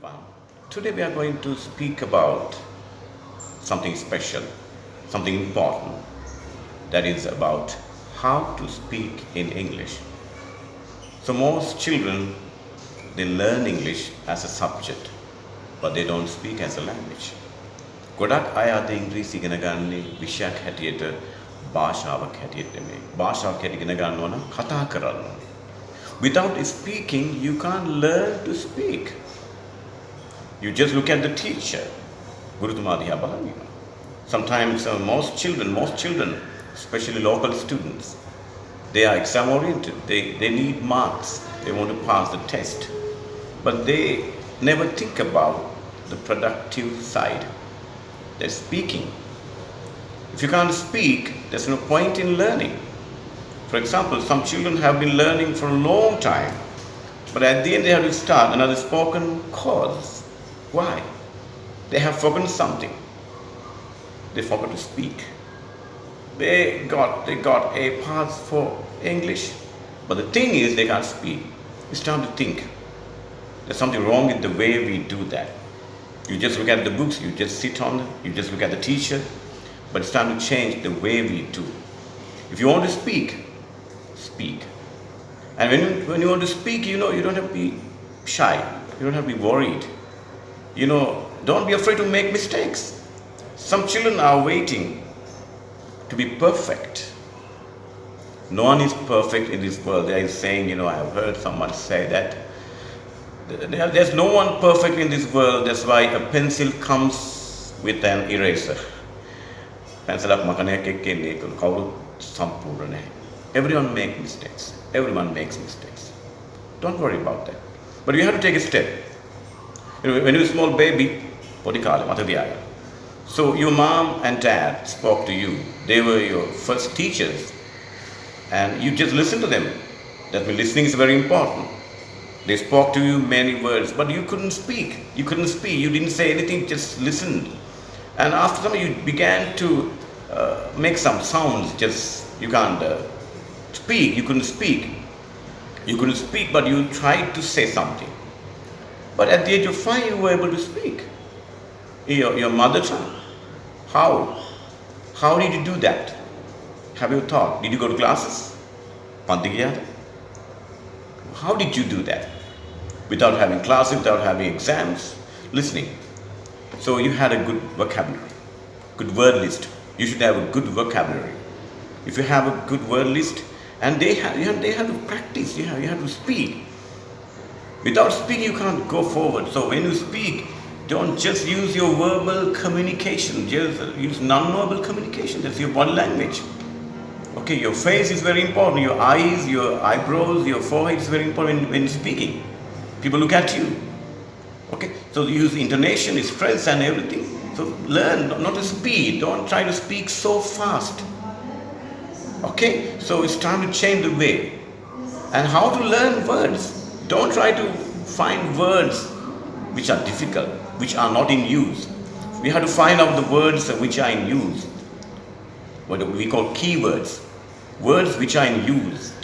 everyone. Today we are going to speak about something special, something important, that is about how to speak in English. So most children, they learn English as a subject, but they don't speak as a language. ගොඩක් අය අද ඉංග්‍රීසි ඉගෙන ගන්නේ විෂයක් හැටියට භාෂාවක් හැටියට නෙමෙයි. භාෂාවක් හැටියට ඉගෙන ගන්නවා නම් කතා කරන්න ඕනේ. Without speaking, you can't learn to speak. You just look at the teacher. ගුරුතුමා දිහා බලන්න. Sometimes most children, especially local students, they are exam oriented. They need marks. They want to pass the test. But they never think about the productive side. They're speaking. If you can't speak, there's no point in learning. For example, some children have been learning for a long time, but at the end they have to start another spoken course. Why? They have forgotten something. They forgot to speak. They got a pass for English, but the thing is they can't speak. It's time to think. There's something wrong with the way we do that. You just look at the books, you just sit on them, you just look at the teacher, but it's time to change the way we do. If you want to speak, speak. And when you want to speak, you don't have to be shy. You don't have to be worried. Don't be afraid to make mistakes. Some children are waiting to be perfect. No one is perfect in this world. There is saying, I have heard someone say that. There's no one perfect in this world. That's why a pencil comes with an eraser. Everyone makes mistakes. Everyone makes mistakes. Don't worry about that. But you have to take a step. When you're a small baby, so your mom and dad spoke to you. They were your first teachers. And you just listen to them. That means listening is very important. They spoke to you many words, but you couldn't speak. You didn't say anything, just listened. And after some, you began to make some sounds. You can't speak. You couldn't speak. But you tried to say something. But at the age of 5, you were able to speak. Your mother tongue. How? How did you do that? Have you thought? Did you go to classes? How did you do that? Without having classes, without having exams, listening. So you had a good vocabulary, good word list. You should have a good vocabulary. If you have a good word list, and they have to practice, you have to speak. Without speaking, you can't go forward. So when you speak, don't just use your verbal communication, just use non-verbal communication. That's your body language. Okay, your face is very important. Your eyes, your eyebrows, your forehead is very important when speaking. People look at you. Okay, so use intonation, stress, and everything. So learn not to speed. Don't try to speak so fast. Okay, so it's time to change the way. And how to learn words? Don't try to find words which are difficult, which are not in use. We have to find out the words which are in use. What we call keywords. Words which are in use,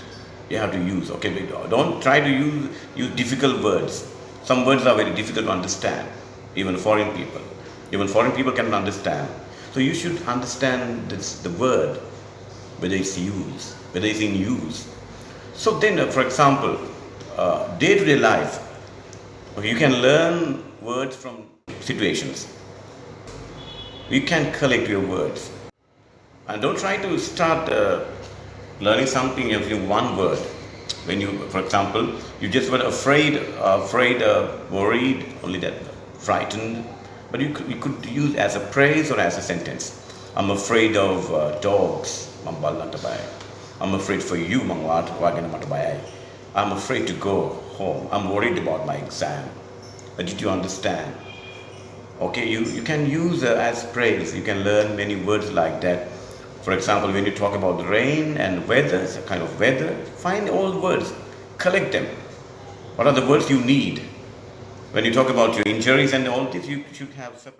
you have to use. Okay, don't try to use difficult words. Some words are very difficult to understand, even foreign people. Even foreign people cannot understand. So you should understand the word, whether it's used, whether it's in use. So then, for example, day-to-day life, you can learn words from situations. You can collect your words. And don't try to start learning something using one word. When you, for example, you just were afraid, worried, only that, frightened. But you could use as a praise or as a sentence. I'm afraid of dogs. I'm afraid for you. I'm afraid to go home. I'm worried about my exam. But did you understand? Okay, you can use as praise. You can learn many words like that. For example, when you talk about the rain and weather, a kind of weather, find all words, collect them. What are the words you need? When you talk about your injuries and all this, you should have separate.